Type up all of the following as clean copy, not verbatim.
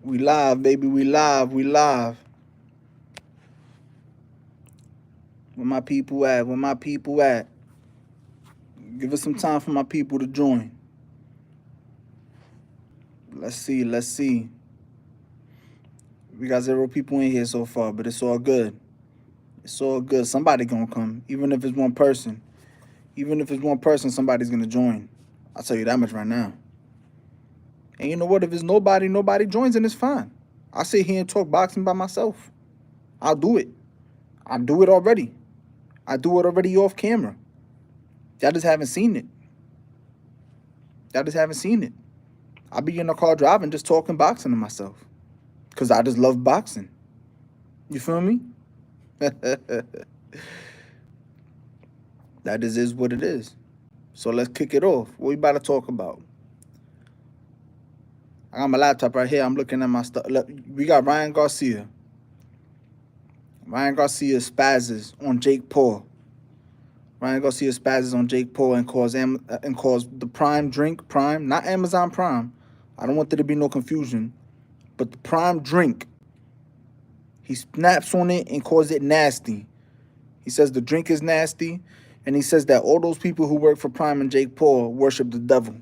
We live, baby. We live. We live. Where my people at? Where my people at? Give us some time for my people to join. Let's see. Let's see. We got 0 people in here so far, but it's all good. It's all good. Somebody gonna come, even if it's one person. Even if it's one person, somebody's gonna join. I'll tell you that much right now. And you know what? If it's nobody joins, and it's fine. I sit here and talk boxing by myself. I'll do it. I do it already. I do it already off camera. Y'all just haven't seen it. Y'all just haven't seen it. I'll be in the car driving, just talking boxing to myself. Because I just love boxing. You feel me? That just is what it is. So let's kick it off. What we about to talk about? I got my laptop right here. I'm looking at my stuff. We got Ryan Garcia. Ryan Garcia spazzes on Jake Paul. Ryan Garcia spazzes on Jake Paul and calls the Prime drink, Prime, not Amazon Prime. I don't want there to be no confusion. But the Prime drink, he snaps on it and calls it nasty. He says the drink is nasty, and he says that all those people who work for Prime and Jake Paul worship the devil.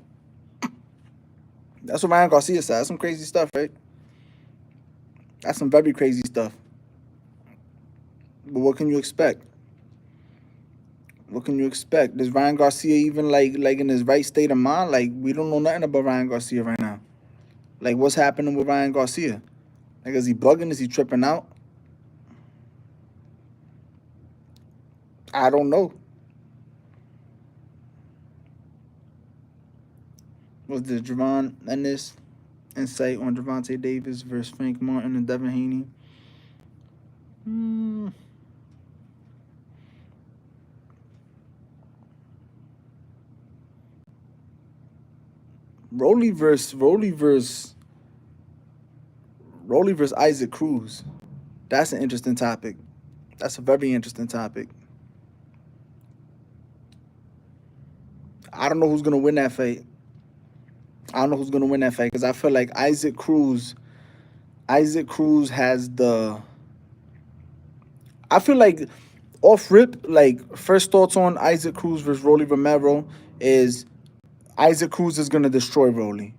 That's what Ryan Garcia said. That's some crazy stuff, right? That's some very crazy stuff. But what can you expect? What can you expect? Is Ryan Garcia even like in his right state of mind? Like, we don't know nothing about Ryan Garcia right now. Like, what's happening with Ryan Garcia? Like, is he bugging? Is he tripping out? I don't know. Was this Javon Ennis insight on Gervonta Davis versus Frank Martin and Devin Haney? Rolly versus Isaac Cruz. That's an interesting topic. That's a very interesting topic. I don't know who's gonna win that fight. I don't know who's gonna win that fight because I feel like Isaac Cruz has the. I feel like off rip, like first thoughts on Isaac Cruz versus Rolly Romero is Isaac Cruz is gonna destroy Rolly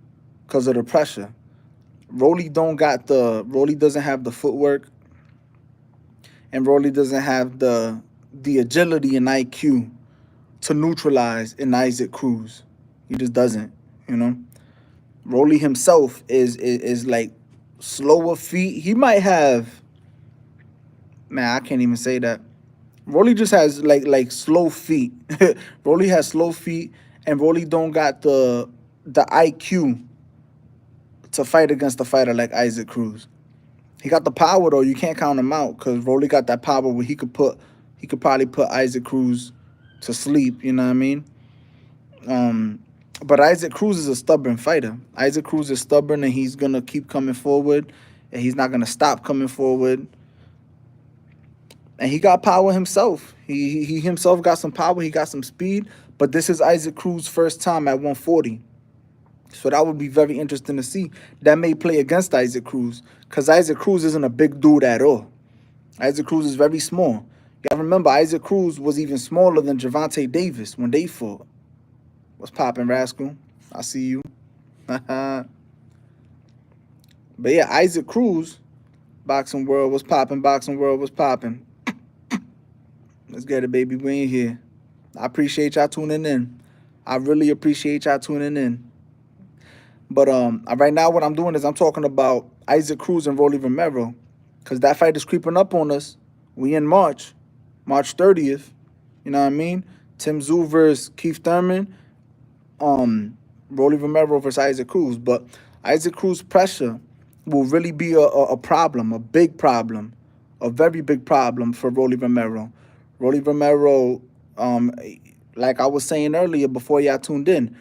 because of the pressure. Rolly doesn't have the footwork, and Rolly doesn't have the agility and IQ to neutralize in Isaac Cruz. He just doesn't, you know. Rolly himself is like slower feet. He might have, man, I can't even say that. Rolly just has like slow feet. Rolly has slow feet, and Rolly don't got the IQ to fight against a fighter like Isaac Cruz. He got the power though. You can't count him out because Rolly got that power where he could probably put Isaac Cruz to sleep. You know what I mean? But Isaac Cruz is a stubborn fighter. Isaac Cruz is stubborn, and he's gonna keep coming forward, and he's not gonna stop coming forward. And he got power himself. He himself got some power. He got some speed. But this is Isaac Cruz's first time at 140. So that would be very interesting to see. That may play against Isaac Cruz because Isaac Cruz isn't a big dude at all. Isaac Cruz is very small. You gotta remember, Isaac Cruz was even smaller than Gervonta Davis when they fought. What's poppin', Rascal? I see you. But yeah, Isaac Cruz, Boxing World, what's poppin'? Boxing World, what's poppin'? Let's get it, baby. We in here. I appreciate y'all tuning in. I really appreciate y'all tuning in. But right now what I'm doing is I'm talking about Isaac Cruz and Rolly Romero because that fight is creeping up on us. We in March 30th. You know what I mean? Tim Tszyu versus Keith Thurman. Rolly Romero versus Isaac Cruz. But Isaac Cruz pressure will really be a problem, a big problem, a very big problem for Rolly Romero. Rolly Romero, like I was saying earlier before y'all tuned in,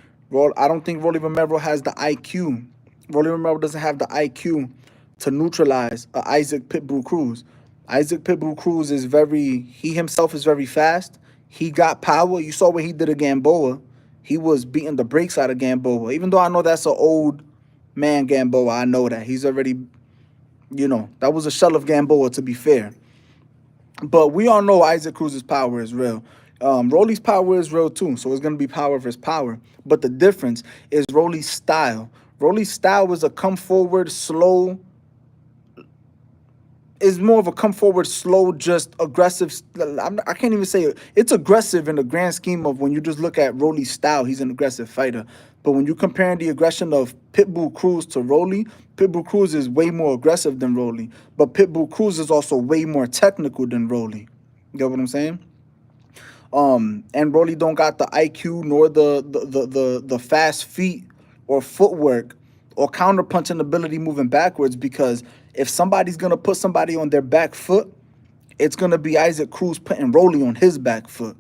I don't think Rolly Romero has the IQ. Rolly Romero doesn't have the IQ to neutralize Isaac Pitbull Cruz. Isaac Pitbull Cruz he himself is very fast. He got power. You saw what he did to Gamboa. He was beating the brakes out of Gamboa. Even though I know that's an old man Gamboa. I know that. He's already, that was a shell of Gamboa, to be fair. But we all know Isaac Cruz's power is real. Rolly's power is real too, so it's gonna be power versus power. But the difference is Rolly's style. Rolly's style was a come forward, slow, is more of a come forward, slow, just aggressive. I can't even say it. It's aggressive in the grand scheme of when you just look at Rolly's style. He's an aggressive fighter. But when you're comparing the aggression of Pitbull Cruz to Rolly, Pitbull Cruz is way more aggressive than Rolly. But Pitbull Cruz is also way more technical than Rolly. You get what I'm saying? And Rolly don't got the IQ nor the fast feet or footwork or counterpunching ability moving backwards, because if somebody's gonna put somebody on their back foot, it's gonna be Isaac Cruz putting Rolly on his back foot.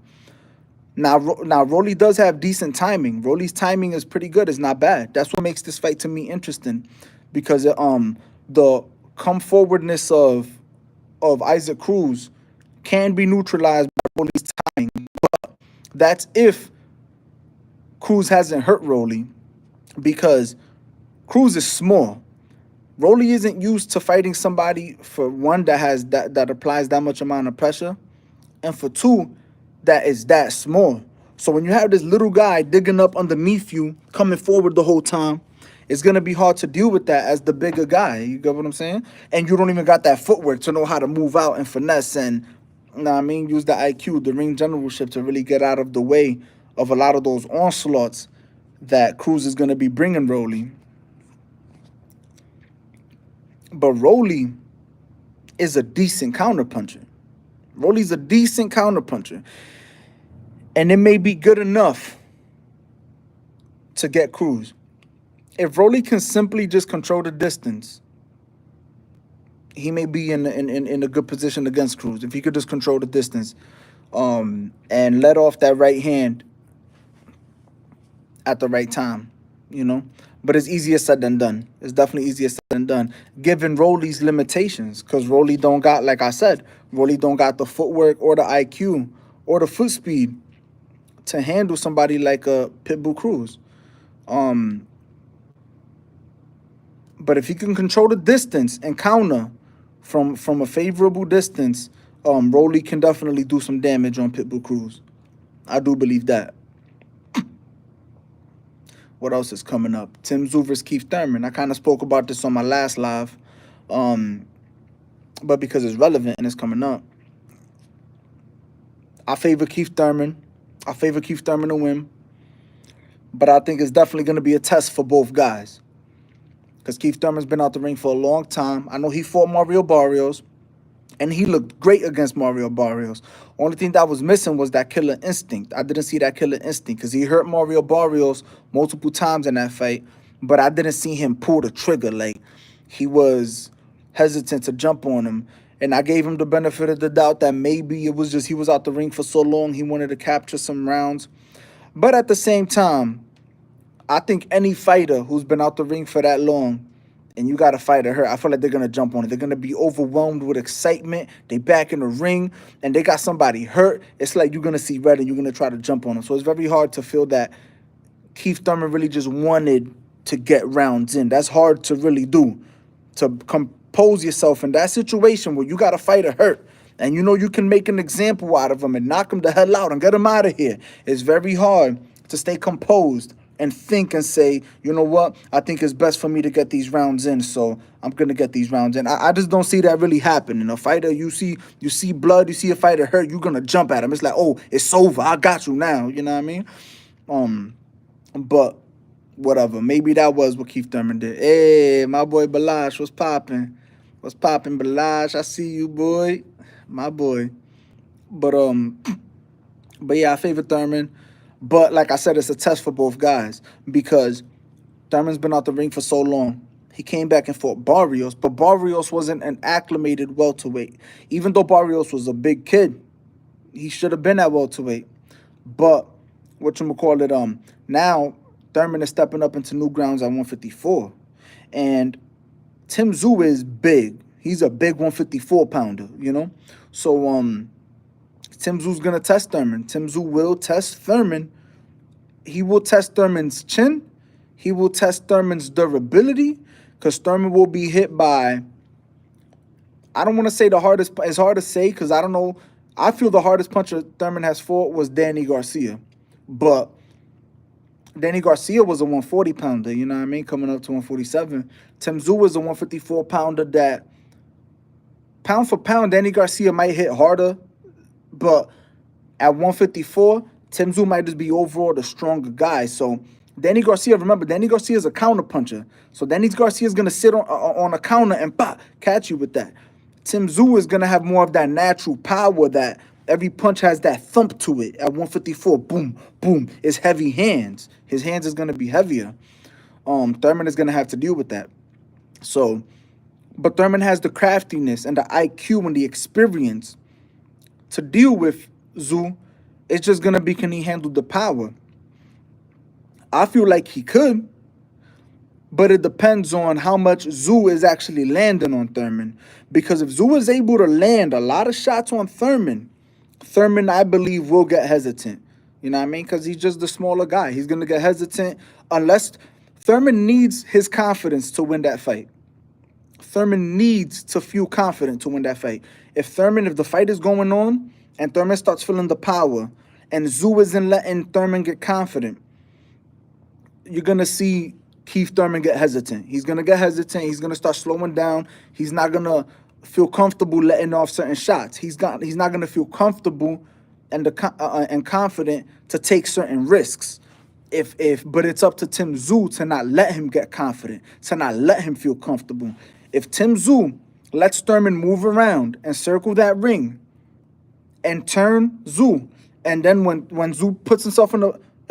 Now Rolly does have decent timing. Rolly's timing is pretty good. It's not bad. That's what makes this fight to me interesting, because the come forwardness of Isaac Cruz can be neutralized by Rolly's timing. But that's if Cruz hasn't hurt Rolly, because Cruz is small. Rolly isn't used to fighting somebody, for one, that applies that much amount of pressure, and for two, that is that small. So when you have this little guy digging up underneath you, coming forward the whole time, it's gonna be hard to deal with that as the bigger guy. You get what I'm saying? And you don't even got that footwork to know how to move out and finesse and, use the IQ, the ring generalship, to really get out of the way of a lot of those onslaughts that Cruz is gonna be bringing Rolly. But Rolly is a decent counterpuncher. Rolly's a decent counterpuncher. And it may be good enough to get Cruz. If Rolly can simply just control the distance, he may be in a good position against Cruz. If he could just control the distance, and let off that right hand at the right time, But it's easier said than done. It's definitely easier said than done, given Rolly's limitations. Because Rolly don't got, like I said, Rolly don't got the footwork or the IQ or the foot speed to handle somebody like a Pitbull Cruz. But if he can control the distance and counter from a favorable distance, Rolly can definitely do some damage on Pitbull Cruz. I do believe that. What else is coming up? Tim Tszyu versus Keith Thurman. I kind of spoke about this on my last live, but because it's relevant and it's coming up, I favor Keith Thurman. I favor Keith Thurman to win, but I think it's definitely going to be a test for both guys, because Keith Thurman's been out the ring for a long time. I know he fought Mario Barrios, and he looked great against Mario Barrios. Only thing that was missing was that killer instinct. I didn't see that killer instinct, because he hurt Mario Barrios multiple times in that fight, but I didn't see him pull the trigger. Like, he was hesitant to jump on him. And I gave him the benefit of the doubt that maybe it was just he was out the ring for so long, he wanted to capture some rounds. But at the same time, I think any fighter who's been out the ring for that long, and you got a fighter hurt, I feel like they're going to jump on it. They're going to be overwhelmed with excitement. They back in the ring, and they got somebody hurt. It's like you're going to see red, and you're going to try to jump on them. So it's very hard to feel that Keith Thurman really just wanted to get rounds in. That's hard to really do, to compose yourself in that situation where you got a fighter hurt, and you can make an example out of him and knock him the hell out and get him out of here. It's very hard to stay composed and think and say, you know what, I think it's best for me to get these rounds in, so I'm going to get these rounds in. I just don't see that really happening. A fighter, you see blood, you see a fighter hurt, you're going to jump at him. It's like, oh, it's over, I got you now, you know what I mean? But whatever, maybe that was what Keith Thurman did. Hey, my boy Balash, what's popping? What's popping, Balash? I see you, boy. My boy. But yeah, I favor Thurman. But like I said, it's a test for both guys, because Thurman's been out the ring for so long. He came back and fought Barrios, but Barrios wasn't an acclimated welterweight. Even though Barrios was a big kid, he should have been at welterweight. But now Thurman is stepping up into new grounds at 154. And Tim Tszyu is big. He's a big 154 pounder, So Tim Tszyu's going to test Thurman. Tim Tszyu will test Thurman. He will test Thurman's chin. he will test Thurman's durability, because Thurman will be hit by, I don't want to say the hardest, it's hard to say because I don't know. I feel the hardest puncher Thurman has fought was Danny Garcia. But Danny Garcia was a 140 pounder, you know what I mean, coming up to 147. Tim Tszyu was a 154 pounder that, pound for pound, Danny Garcia might hit harder, but at 154, Tim Tszyu might just be overall the stronger guy. So Danny Garcia, remember, Danny Garcia is a counter puncher. So Danny Garcia is going to sit on a counter and catch you with that. Tim Tszyu is going to have more of that natural power that every punch has that thump to it. At 154, boom, boom, it's heavy hands. His hands is going to be heavier. Thurman is going to have to deal with that. So, but Thurman has the craftiness and the IQ and the experience to deal with Tszyu. It's just going to be, can he handle the power? I feel like he could, but it depends on how much Tszyu is actually landing on Thurman. Because if Tszyu is able to land a lot of shots on Thurman, I believe, will get hesitant. You know what I mean? Because he's just the smaller guy. He's going to get hesitant unless Thurman needs his confidence to win that fight. Thurman needs to feel confident to win that fight. If the fight is going on and Thurman starts feeling the power and Tszyu isn't letting Thurman get confident, you're going to see Keith Thurman get hesitant. He's going to get hesitant. He's going to start slowing down. He's not going to feel comfortable letting off certain shots. He's not going to feel comfortable and confident to take certain risks. But it's up to Tim Tszyu to not let him get confident, to not let him feel comfortable. If Tim Tszyu lets Thurman move around and circle that ring and turn Tszyu, and then when Tszyu puts himself in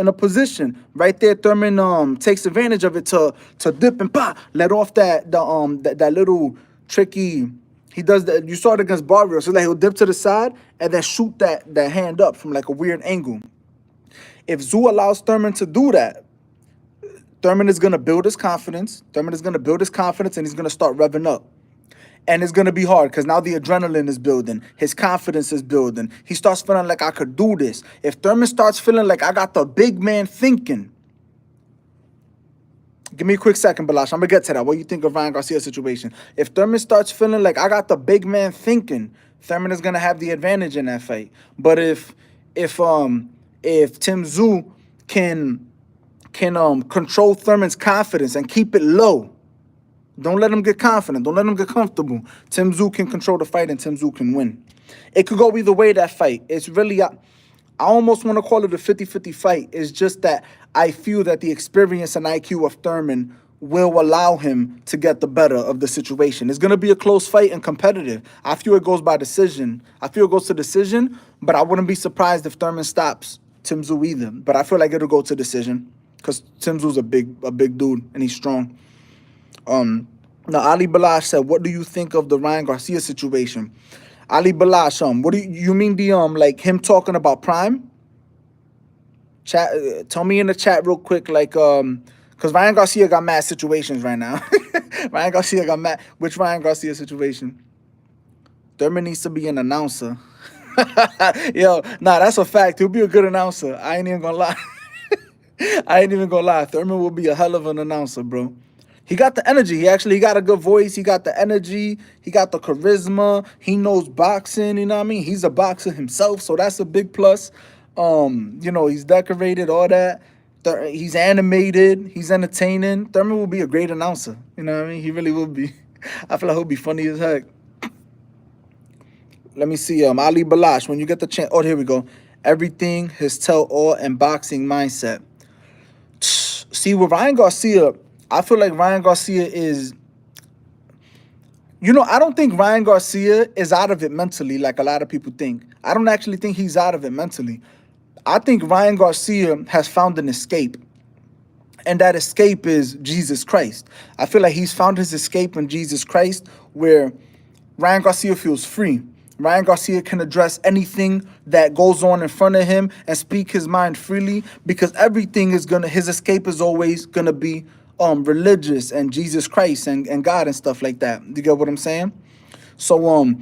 a position right there, Thurman takes advantage of it to dip and let off that little tricky. He does that. You saw it against Barrios. So like he'll dip to the side and then shoot that hand up from like a weird angle. If Tszyu allows Thurman to do that, Thurman is going to build his confidence. And he's going to start revving up. And it's going to be hard because now the adrenaline is building. His confidence is building. He starts feeling like, I could do this. If Thurman starts feeling like, I got the big man thinking. Give me a quick second, Balash. I'm going to get to that. What do you think of Ryan Garcia's situation? If Thurman starts feeling like, I got the big man thinking, Thurman is going to have the advantage in that fight. But if Tim Tszyu can control Thurman's confidence and keep it low, don't let him get confident. Don't let him get comfortable. Tim Tszyu can control the fight and Tim Tszyu can win. It could go either way, that fight. It's really, I almost want to call it a 50-50 fight. It's just that I feel that the experience and IQ of Thurman will allow him to get the better of the situation. It's going to be a close fight and competitive. I feel it goes by decision. I feel it goes to decision, but I wouldn't be surprised if Thurman stops Tim Tszyu either. But I feel like it'll go to decision because Tim Tszyu's a big dude and he's strong. Now Ali Balash said, what do you think of the Ryan Garcia situation? Ali Balash, what do you mean the like him talking about Prime? Chat, tell me in the chat real quick, like because Ryan Garcia got mad situations right now. Ryan Garcia got mad. Which Ryan Garcia situation? Thurman needs to be an announcer. Yo, nah, that's a fact. He'll be a good announcer. I ain't even gonna lie. Thurman will be a hell of an announcer, bro. He got the energy. He got a good voice. He got the energy. He got the charisma. He knows boxing, you know what I mean? He's a boxer himself, so that's a big plus. You know, he's decorated, all that. He's animated. He's entertaining. Thurman will be a great announcer. You know what I mean? He really will be. I feel like he'll be funny as heck. Let me see. Ali Balash, when you get the chance. Oh, here we go. Everything, his tell-all, and boxing mindset. See, with Ryan Garcia, I feel like Ryan Garcia is, you know, I don't think Ryan Garcia is out of it mentally like a lot of people think. I don't actually think he's out of it mentally. I think Ryan Garcia has found an escape. And that escape is Jesus Christ. I feel like he's found his escape in Jesus Christ where Ryan Garcia feels free. Ryan Garcia can address anything that goes on in front of him and speak his mind freely because everything is his escape is always going to be religious and Jesus Christ and God and stuff like that. You get what I'm saying? So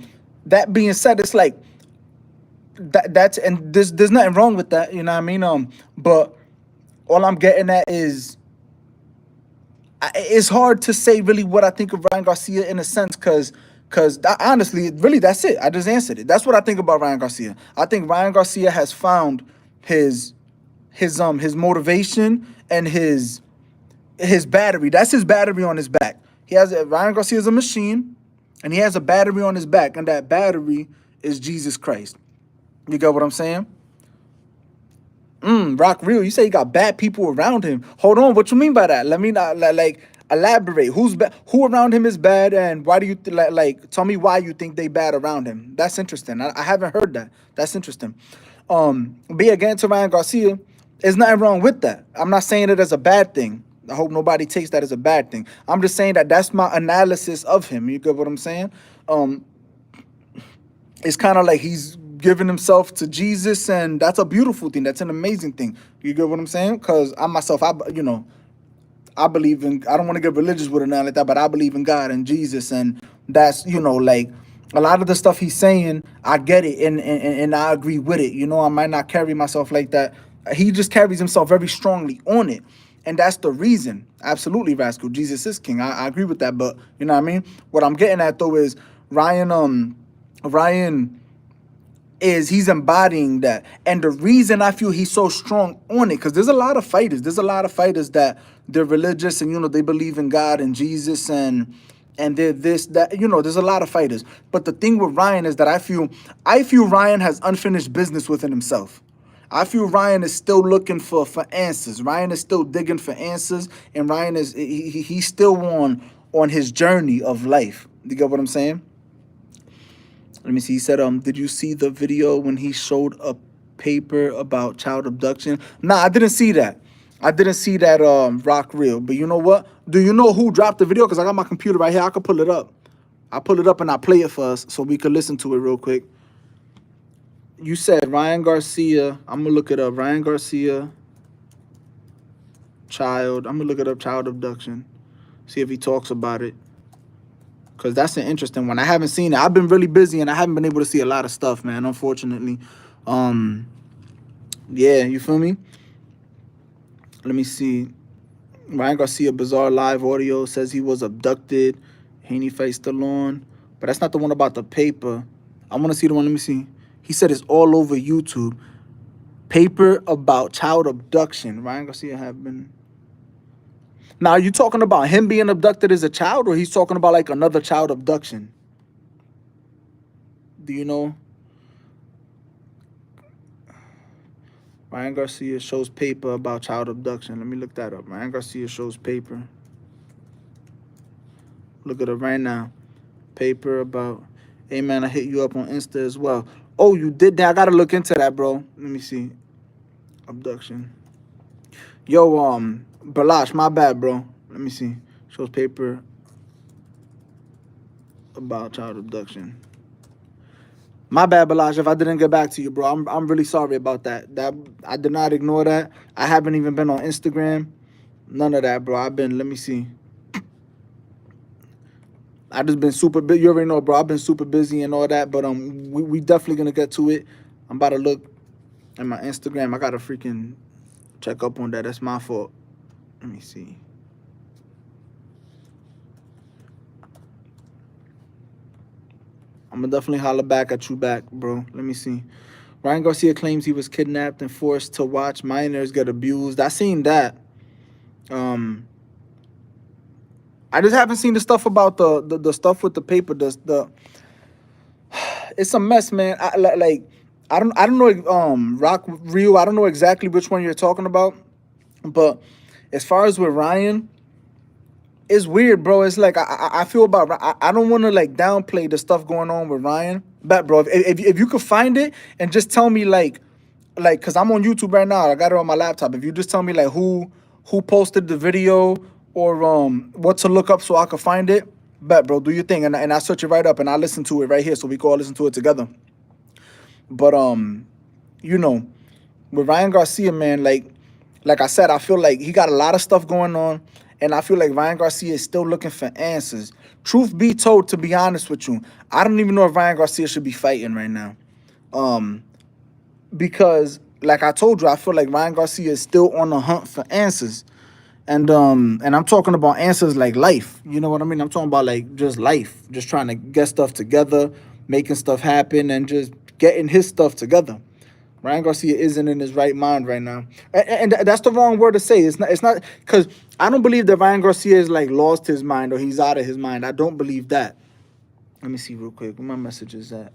that being said, it's like that's and there's nothing wrong with that, you know what I mean? But all I'm getting at is it's hard to say really what I think of Ryan Garcia in a sense, because honestly, really, that's it. I just answered it. That's what I think about Ryan Garcia. I think Ryan Garcia has found his his motivation and his battery. That's his battery on his back. Ryan Garcia is a machine, and he has a battery on his back, and that battery is Jesus Christ. You get what I'm saying? Rock Real, you say he got bad people around him. Hold on, what you mean by that? Let me not like elaborate. Who around him is bad, and why do you tell me why you think they bad around him? That's interesting. I haven't heard that. That's interesting. But yeah, getting to Ryan Garcia, there's nothing wrong with that. I'm not saying it as a bad thing. I hope nobody takes that as a bad thing. I'm just saying that that's my analysis of him. You get what I'm saying? It's kind of like he's giving himself to Jesus, and that's a beautiful thing. That's an amazing thing. You get what I'm saying? Because I myself, I believe in. I don't want to get religious with it now like that, but I believe in God and Jesus, and that's like a lot of the stuff he's saying. I get it, and I agree with it. I might not carry myself like that. He just carries himself very strongly on it. And that's the reason. Absolutely, Rascal. Jesus is king. I agree with that. But you know what I mean? What I'm getting at though is Ryan he's embodying that. And the reason I feel he's so strong on it, because there's a lot of fighters. There's a lot of fighters that they're religious and they believe in God and Jesus and they're this, that, there's a lot of fighters. But the thing with Ryan is that I feel Ryan has unfinished business within himself. I feel Ryan is still looking for answers. Ryan is still digging for answers, and Ryan is he's still on his journey of life. You get what I'm saying? Let me see. He said, did you see the video when he showed a paper about child abduction? Nah, I didn't see that. I didn't see that Rock Real. But you know what? Do you know who dropped the video? Because I got my computer right here. I could pull it up. I'll pull it up and I'll play it for us so we could listen to it real quick. You said Ryan Garcia. I'm going to look it up. Ryan Garcia, child. I'm going to look it up, child abduction. See if he talks about it. Because that's an interesting one. I haven't seen it. I've been really busy and I haven't been able to see a lot of stuff, man, unfortunately. Yeah, you feel me? Let me see. Ryan Garcia, bizarre live audio, says he was abducted. Haney fights Stallone. But that's not the one about the paper. I want to see the one. Let me see. He said it's all over YouTube. Paper about child abduction. Ryan Garcia have been. Now, are you talking about him being abducted as a child, or he's talking about like another child abduction? Do you know? Ryan Garcia shows paper about child abduction. Let me look that up. Ryan Garcia shows paper. Look it up right now. Paper about. Hey, man, I hit you up on Insta as well. Oh, you did that? I got to look into that, bro. Let me see. Abduction. Yo, Balash, my bad, bro. Let me see. Shows paper about child abduction. My bad, Balash, if I didn't get back to you, bro. I'm really sorry about that. I did not ignore that. I haven't even been on Instagram. None of that, bro. Let me see. I just been super busy. You already know, bro. I've been super busy and all that, but we definitely gonna get to it. I'm about to look at my Instagram. I gotta freaking check up on that. That's my fault. Let me see. I'm gonna definitely holler back at you back, bro. Let me see. Ryan Garcia claims he was kidnapped and forced to watch minors get abused. I seen that. I just haven't seen the stuff about the stuff with the paper. It's a mess, man. I don't know. Rock Real. I don't know exactly which one you're talking about, but as far as with Ryan, it's weird, bro. It's like I feel about. I don't want to like downplay the stuff going on with Ryan. But bro, if you could find it and just tell me like, cause I'm on YouTube right now. I got it on my laptop. If you just tell me like who posted the video or what to look up so I could find it. Bet, bro, do your thing, and I search it right up and I listen to it right here so we can all listen to it together. But with Ryan Garcia, man, like I said, I feel like he got a lot of stuff going on, and I feel like Ryan Garcia is still looking for answers. Truth be told, to be honest with you, I don't even know if Ryan Garcia should be fighting right now, because like I told you, I feel like Ryan Garcia is still on the hunt for answers. And I'm talking about answers like life. You know what I mean? I'm talking about like just life, just trying to get stuff together, making stuff happen, and just getting his stuff together. Ryan Garcia isn't in his right mind right now, and that's the wrong word to say. It's not. It's not because I don't believe that Ryan Garcia is like lost his mind or he's out of his mind. I don't believe that. Let me see real quick where my message is at.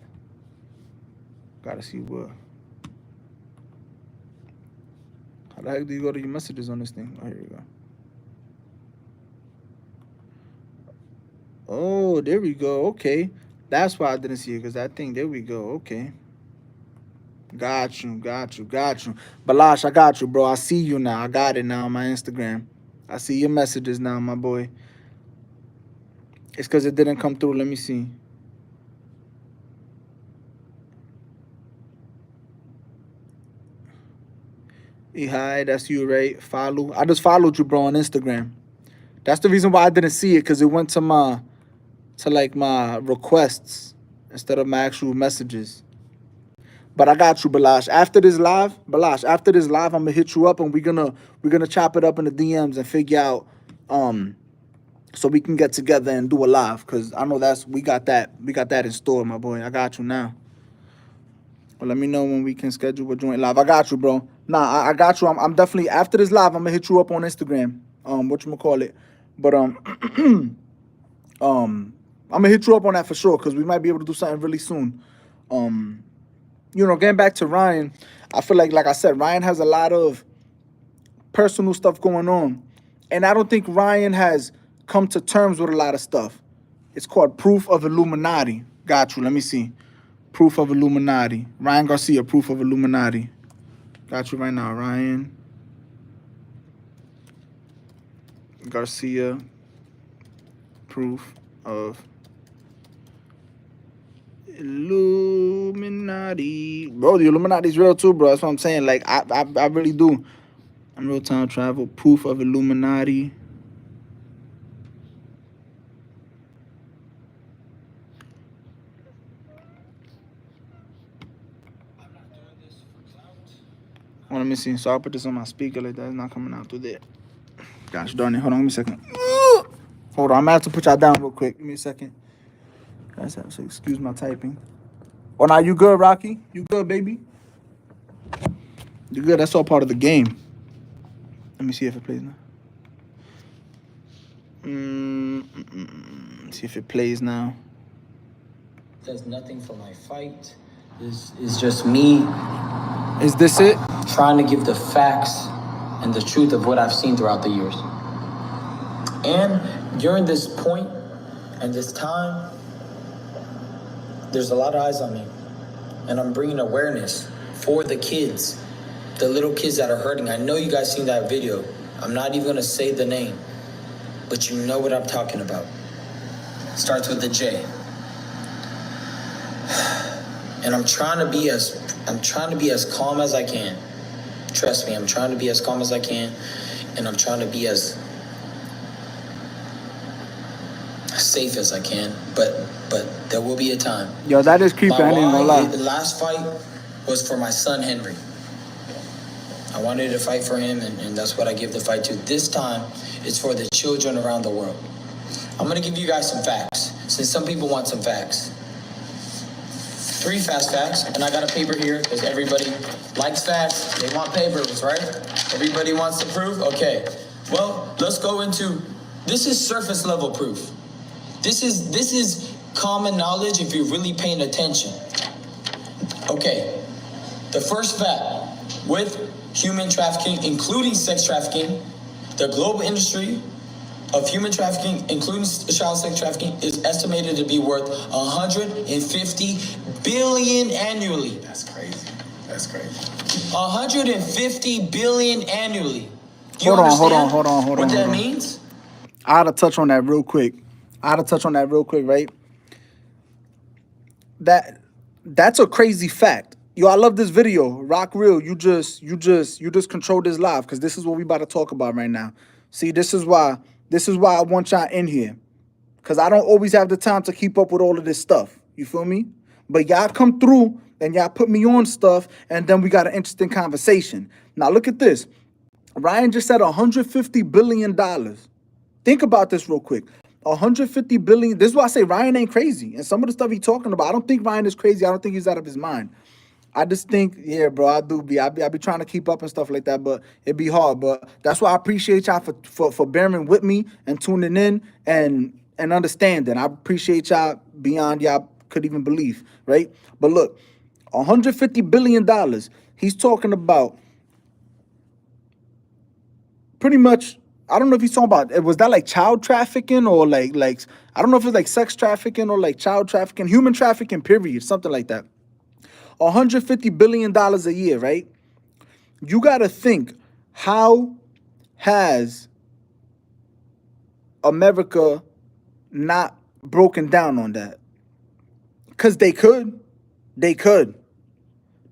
Gotta see where. How the heck do you go to your messages on this thing? Oh, here you go. Oh, there we go. Okay. That's why I didn't see it, because that thing, there we go. Okay. Got you. Balash, I got you, bro. I see you now. I got it now on my Instagram. I see your messages now, my boy. It's because it didn't come through. Let me see. Hi, that's you, right? Follow. I just followed you, bro, on Instagram. That's the reason why I didn't see it, because it went to my requests instead of my actual messages. But I got you, Balash. After this live, I'm gonna hit you up and we're gonna chop it up in the DMs and figure out so we can get together and do a live, because I know we got that in store, my boy. I got you now. Well, let me know when we can schedule a joint live. I got you, bro. Nah, I got you. I'm definitely, after this live, I'm gonna hit you up on Instagram. Whatchamacallit. But I'm gonna hit you up on that for sure, because we might be able to do something really soon. Getting back to Ryan, I feel like I said, Ryan has a lot of personal stuff going on, and I don't think Ryan has come to terms with a lot of stuff. It's called Proof of Illuminati. Got you. Let me see. Proof of Illuminati. Ryan Garcia, Proof of Illuminati. Got you right now, Ryan Garcia, Proof of Illuminati. Bro, the Illuminati's real too, bro. That's what I'm saying. Like, I really do. I'm real time travel. Proof of Illuminati. Well, let me see. So I'll put this on my speaker like that. It's not coming out through there. Gosh darn it. Hold on. Give me a second. Hold on. I'm going to have to put y'all down real quick. Give me a second. Guys, so excuse my typing. Oh, now you good, Rocky? You good, baby? You good? That's all part of the game. Let me see if it plays now. See if it plays now. Does nothing for my fight. This is just me. Is this it? Trying to give the facts and the truth of what I've seen throughout the years. And during this point and this time, there's a lot of eyes on me. And I'm bringing awareness for the kids, the little kids that are hurting. I know you guys seen that video. I'm not even gonna say the name, but you know what I'm talking about. Starts with the J. And I'm trying to be as calm as I can. Trust me, I'm trying to be as calm as I can, and I'm trying to be as safe as I can. But there will be a time. Yo, that is creepy. I ain't gonna lie. The last fight was for my son Henry. I wanted to fight for him, and that's what I give the fight to. This time, it's for the children around the world. I'm gonna give you guys some facts, since some people want some facts. 3 fast facts, and I got a paper here because everybody likes facts. They want papers, right? Everybody wants the proof? Okay. Well, let's go into, this is surface level proof. This is common knowledge if you're really paying attention. Okay. The first fact, with human trafficking, including sex trafficking, the global industry of human trafficking, including child sex trafficking, is estimated to be worth $150 billion annually. That's crazy. 150 billion annually. Do you Hold on. understand what that means? I had to touch on that real quick. Right? That's a crazy fact. Yo, I love this video. Rock Real, you just control this live, because this is what we about to talk about right now. See, this is why I want y'all in here, because I don't always have the time to keep up with all of this stuff. You feel me? But y'all come through and y'all put me on stuff, and then we got an interesting conversation. Now look at this. Ryan just said $150 billion. Think about this real quick. 150 billion. This is why I say Ryan ain't crazy. And some of the stuff he's talking about, I don't think Ryan is crazy. I don't think he's out of his mind. I just think, yeah, bro, I be trying to keep up and stuff like that, but it be hard. But that's why I appreciate y'all for bearing with me and tuning in and understanding. I appreciate y'all beyond y'all could even believe, right? But look, $150 billion. He's talking about pretty much. I don't know if he's talking about, was that like child trafficking or like I don't know if it's like sex trafficking or like child trafficking, human trafficking, period, something like that. $150 billion a year, right? You got to think, how has America not broken down on that? Because they could. They could.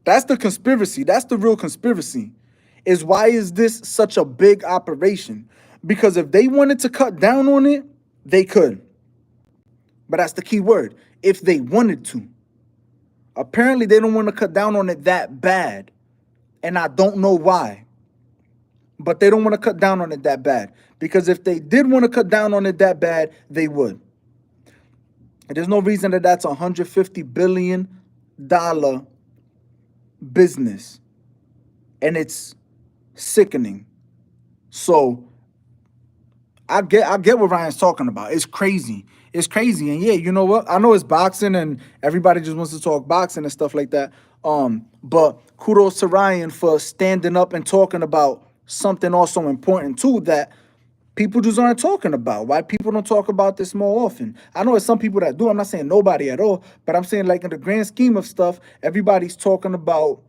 That's the conspiracy. That's the real conspiracy. Is why is this such a big operation? Because if they wanted to cut down on it, they could. But that's the key word. If they wanted to. Apparently, they don't want to cut down on it that bad. And I don't know why. But they don't want to cut down on it that bad. Because if they did want to cut down on it that bad, they would. And there's no reason that that's $150 billion business. And it's sickening. So I get what Ryan's talking about. It's crazy. It's crazy. And yeah, you know what? I know it's boxing and everybody just wants to talk boxing and stuff like that. But kudos to Ryan for standing up and talking about something also important too that people just aren't talking about. Why people don't talk about this more often? I know there's some people that do. I'm not saying nobody at all, but I'm saying like in the grand scheme of stuff, everybody's talking about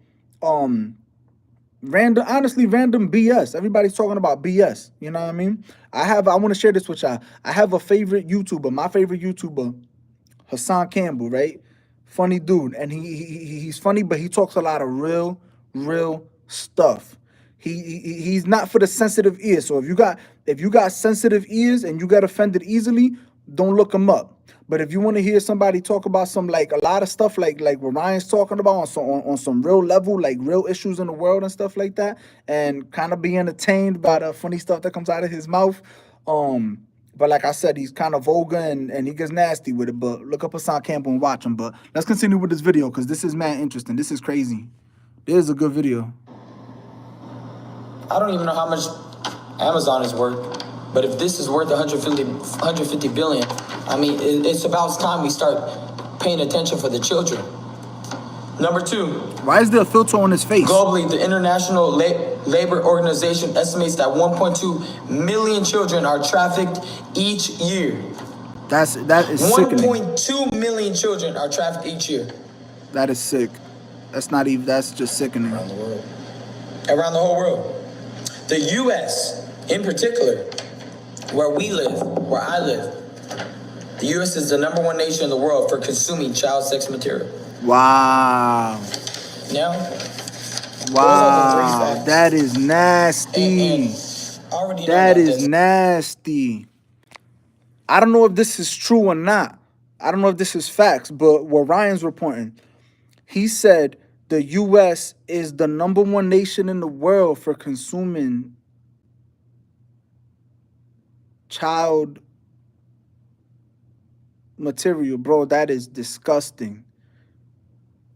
random BS. Everybody's talking about BS. You know what I mean? I want to share this with y'all. I have a favorite YouTuber. My favorite YouTuber, Hassan Campbell, right? Funny dude. And he's funny, but he talks a lot of real stuff. He's not for the sensitive ears. So if you got sensitive ears and you get offended easily, don't look him up. But if you want to hear somebody talk about some like a lot of stuff like what Ryan's talking about on some real level, like real issues in the world and stuff like that, and kind of be entertained by the funny stuff that comes out of his mouth. But like I said, he's kind of vulgar and he gets nasty with it. But look up Hassan Campbell and watch him. But let's continue with this video because this is mad interesting. This is crazy. This is a good video. I don't even know how much Amazon is worth, but if this is worth 150 billion, I mean, it's about time we start paying attention for the children. Number two. Why is there a filter on his face? Globally, the International Labor Organization estimates that 1.2 million children are trafficked each year. That is sickening. 1.2 million children are trafficked each year. That is sick. That's just sickening. Around the world. Around the whole world. The U.S. in particular, where we live, where I live, the U.S. is the #1 nation in the world for consuming child sex material. Wow. Now, wow, that is nasty. That is nasty. I don't know if this is true or not. I don't know if this is facts, but what Ryan's reporting, he said the U.S. is the #1 nation in the world for consuming child material. Bro, that is disgusting.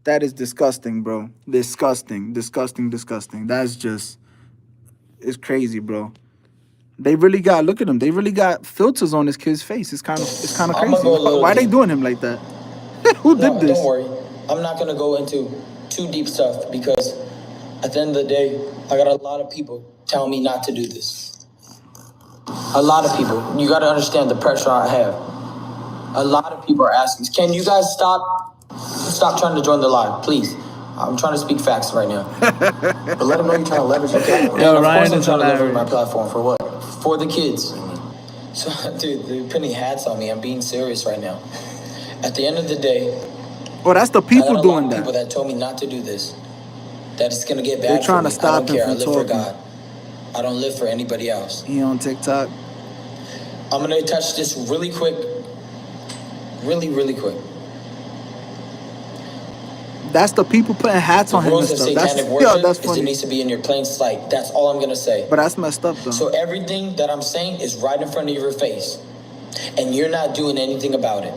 That is disgusting, bro. Disgusting. That's just, it's crazy, bro. They really got, look at them. They really got filters on this kid's face. It's kind of crazy. Why are they doing him like that? Who did this? Don't worry. I'm not going to go into too deep stuff because at the end of the day, I got a lot of people telling me not to do this. A lot of people. You got to understand the pressure I have. A lot of people are asking, can you guys stop trying to join the live, please? I'm trying to speak facts right now. But let them know you're trying to leverage your platform. Yo, of Ryan course I'm is trying to hilarious. leverage my platform for what? For the kids. So, dude, they're pinning hats on me. I'm being serious right now. At the end of the day, Oh, that's the people doing people that. that told me not to do this. That it's gonna get bad. They're trying for to me. stop I don't him care. from I live talking. for God. I don't live for anybody else. He on TikTok. I'm gonna touch this really quick. Really quick. That's the people putting hats The on him and rules of stuff. That's satanic yo, worship that's is it funny. needs to be in your plain sight. That's all I'm gonna say. But that's messed up though. So everything that I'm saying is right in front of your face, and you're not doing anything about it.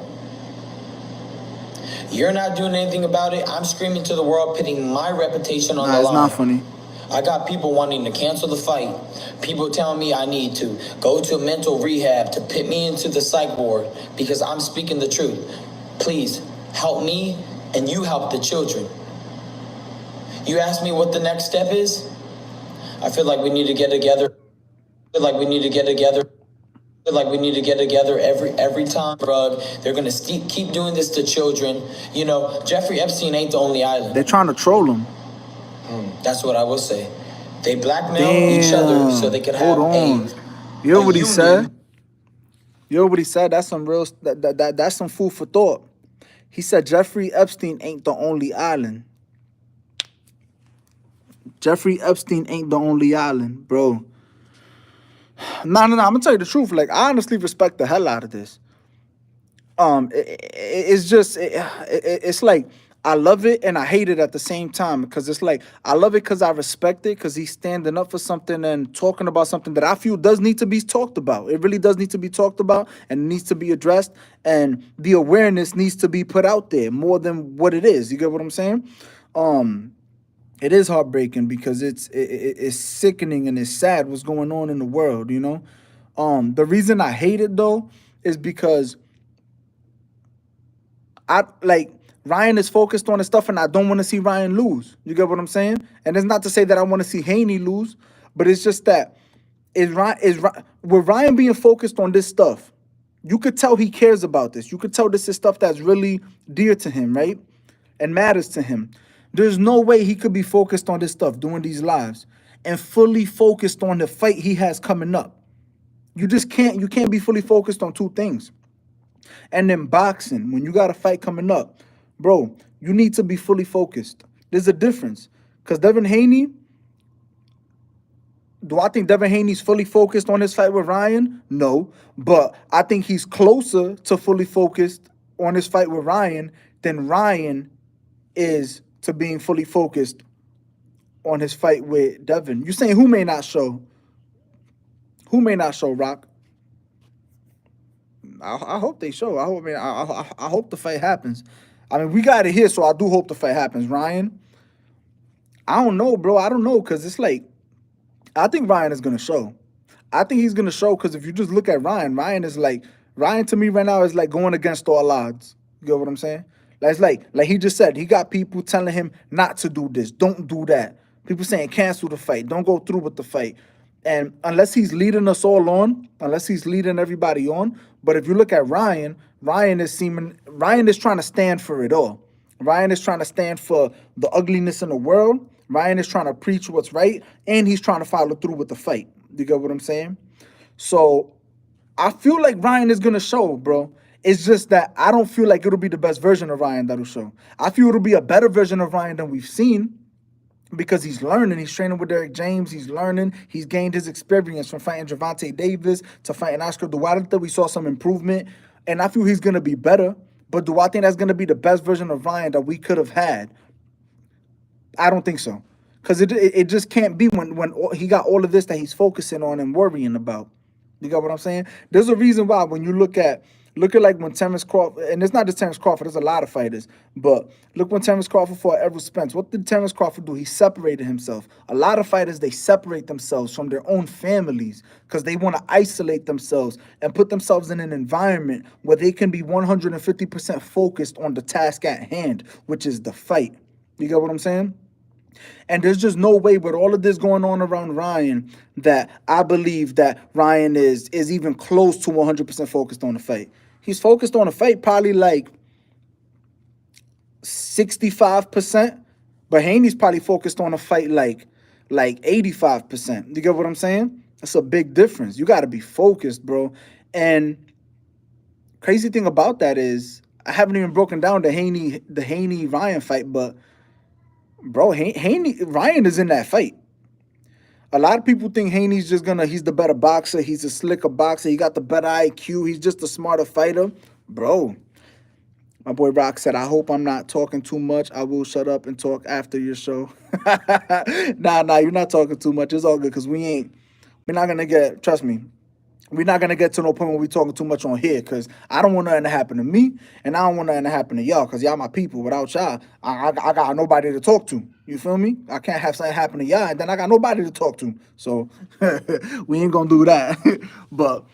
You're not doing anything about it. I'm screaming to the world, putting my reputation on the Nah, it's line. not funny. I got people wanting to cancel the fight. People telling me I need to go to a mental rehab to put me into the psych ward because I'm speaking the truth. Please help me and you help the children. You ask me what the next step is? I feel like we need to get together. I feel like we need to get together. I feel like we need to get together every time, drug. They're gonna keep doing this to children. You know, Jeffrey Epstein ain't the only island. They're trying to troll him. That's what I will say. They blackmail each other so they could have Hold on. You know what he said? You know what he said? That's some real. That's some food for thought. He said Jeffrey Epstein ain't the only island. Jeffrey Epstein ain't the only island, bro. No. I'm gonna tell you the truth. Like, I honestly respect the hell out of this. It's just, it's like I love it and I hate it at the same time, because it's like I love it because I respect it, because he's standing up for something and talking about something that I feel does need to be talked about. It really does need to be talked about and needs to be addressed, and the awareness needs to be put out there more than what it is. You get what I'm saying? It is heartbreaking because it's sickening and it's sad what's going on in the world, you know? The reason I hate it though is because Ryan is focused on his stuff and I don't want to see Ryan lose. You get what I'm saying? And it's not to say that I want to see Haney lose, but it's just that with Ryan being focused on this stuff, you could tell he cares about this. You could tell this is stuff that's really dear to him, right? And matters to him. There's no way he could be focused on this stuff, doing these lives, and fully focused on the fight he has coming up. You can't be fully focused on two things. And then boxing, when you got a fight coming up, bro, you need to be fully focused. There's a difference. Because Devin Haney, do I think Devin Haney's fully focused on his fight with Ryan? No. But I think he's closer to fully focused on his fight with Ryan than Ryan is to being fully focused on his fight with Devin. You saying who may not show? Who may not show, Rock? I hope they show. I hope the fight happens. I mean, we got it here, so I do hope the fight happens. Ryan, I don't know, bro. I don't know, because it's like, I think Ryan is going to show. I think he's going to show, because if you just look at Ryan to me right now is like going against all odds. You get what I'm saying? Like he just said, he got people telling him not to do this, don't do that. People saying cancel the fight, don't go through with the fight. And unless he's leading us all on, unless he's leading everybody on, but if you look at Ryan is trying to stand for it all. Ryan is trying to stand for the ugliness in the world. Ryan is trying to preach what's right, and he's trying to follow through with the fight. You get what I'm saying? So I feel like Ryan is gonna show, bro. It's just that I don't feel like it'll be the best version of Ryan that'll show. I feel it'll be a better version of Ryan than we've seen, because he's learning. He's training with Derek James. He's learning. He's gained his experience from fighting Gervonta Davis to fighting Oscar Duarte. We saw some improvement, and I feel he's going to be better. But do I think that's going to be the best version of Ryan that we could have had? I don't think so, because it just can't be when he got all of this that he's focusing on and worrying about. You got what I'm saying? There's a reason why when you look at like when Terrence Crawford, and it's not just Terrence Crawford, there's a lot of fighters, but look when Terrence Crawford fought Errol Spence. What did Terrence Crawford do? He separated himself. A lot of fighters, they separate themselves from their own families because they want to isolate themselves and put themselves in an environment where they can be 150% focused on the task at hand, which is the fight. You get what I'm saying? And there's just no way with all of this going on around Ryan that I believe that Ryan is even close to 100% focused on the fight. He's focused on the fight probably like 65%, but Haney's probably focused on the fight like 85%. You get what I'm saying? That's a big difference. You got to be focused, bro. And crazy thing about that is I haven't even broken down the Haney Ryan fight, but bro, Ryan is in that fight. A lot of people think Haney's just he's the better boxer. He's a slicker boxer. He got the better IQ. He's just a smarter fighter. Bro, My boy Rock said, I hope I'm not talking too much. I will shut up and talk after your show. Nah, you're not talking too much. It's all good because we're not going to get, trust me, we're not gonna get to no point where we talking too much on here, cause I don't want nothing to happen to me, and I don't want nothing to happen to y'all, cause y'all my people. Without y'all, I got nobody to talk to. You feel me? I can't have something happen to y'all, and then I got nobody to talk to. So we ain't gonna do that. But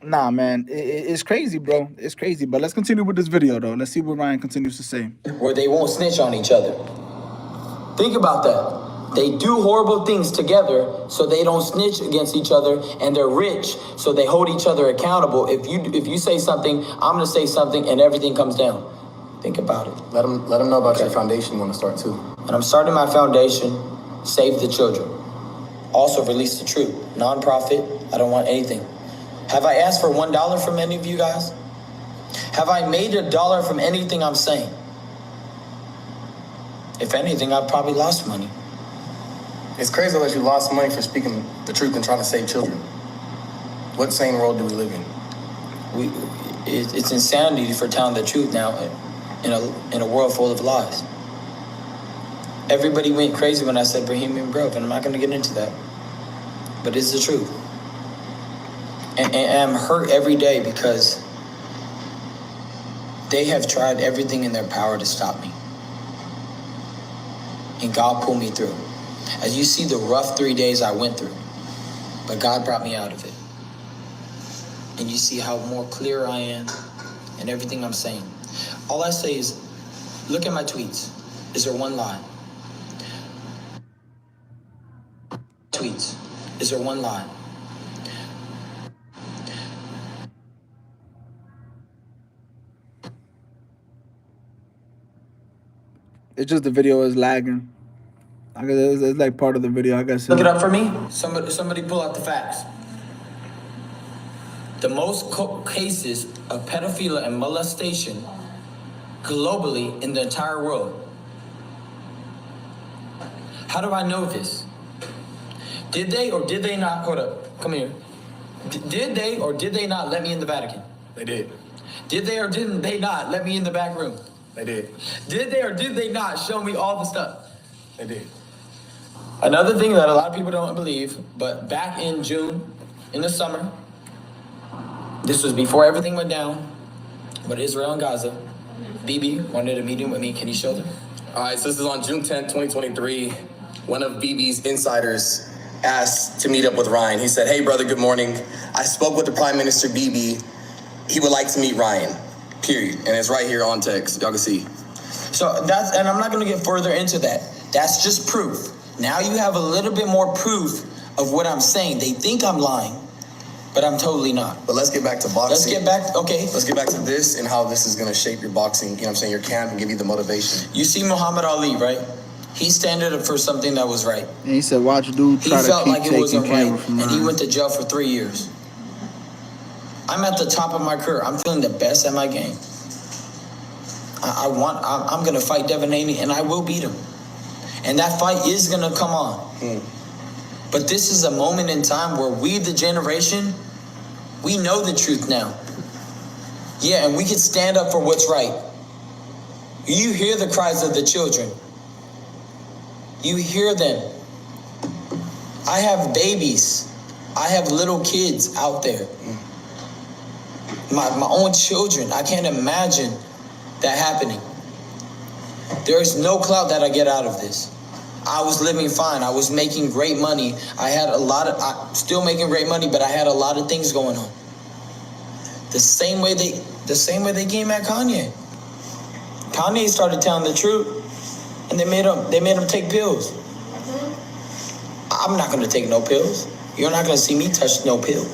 nah, man, it's crazy, bro. It's crazy. But let's continue with this video, though. Let's see what Ryan continues to say. Where they won't snitch on each other. Think about that. They do horrible things together so they don't snitch against each other, and they're rich so they hold each other accountable. If you say something, I'm gonna say something, and everything comes down. Think about it. Let them know about your foundation you want to start too. And I'm starting my foundation, Save the Children. Also release the truth. Non-profit, I don't want anything. Have I asked for $1 from any of you guys? Have I made $1 from anything I'm saying? If anything, I've probably lost money. It's crazy that you lost money for speaking the truth and trying to save children. What sane world do we live in? It's insanity for telling the truth now in a world full of lies. Everybody went crazy when I said Bohemian Grove, and I'm not going to get into that. But it's the truth. And I'm hurt every day because they have tried everything in their power to stop me. And God pulled me through. As you see the rough 3 days I went through, but God brought me out of it. And you see how more clear I am in everything I'm saying. All I say is, look at my tweets. Is there one lie? Tweets. Is there one lie? It's just the video is lagging. I guess it's like part of the video. I guess. Look it up for me. Somebody pull out the facts. The most cases of pedophilia and molestation globally in the entire world. How do I know this? Did they or did they not, hold up, come here. Did they or did they not let me in the Vatican? They did. Did they or didn't they not let me in the back room? They did. Did they or did they not show me all the stuff? They did. Another thing that a lot of people don't believe, but back in June, in the summer, this was before everything went down, with Israel and Gaza, BB wanted a meeting with me. Can you show them? All right, so this is on June 10th, 2023. One of BB's insiders asked to meet up with Ryan. He said, hey, brother, good morning. I spoke with the Prime Minister, BB. He would like to meet Ryan, period. And it's right here on text. Y'all can see. So that's, and I'm not going to get further into that. That's just proof. Now you have a little bit more proof of what I'm saying. They think I'm lying, but I'm totally not. But let's get back to boxing. Let's get back, okay. Let's get back to this and how this is going to shape your boxing, you know what I'm saying, your camp and give you the motivation. You see Muhammad Ali, right? He standing up for something that was right. And he said, watch dude try to keep taking camera from and he went to jail for 3 years. I'm at the top of my career. I'm feeling the best at my game. I'm going to fight Devin Haney, and I will beat him. And that fight is going to come on. But this is a moment in time where we, the generation, we know the truth now. Yeah, and we can stand up for what's right. You hear the cries of the children. You hear them. I have babies. I have little kids out there. My own children. I can't imagine that happening. There is no clout that I get out of this. I was living fine. I was making great money. I'm still making great money, but I had a lot of things going on. The same way they came at Kanye. Kanye started telling the truth, and they made him take pills. I'm not going to take no pills. You're not going to see me touch no pill.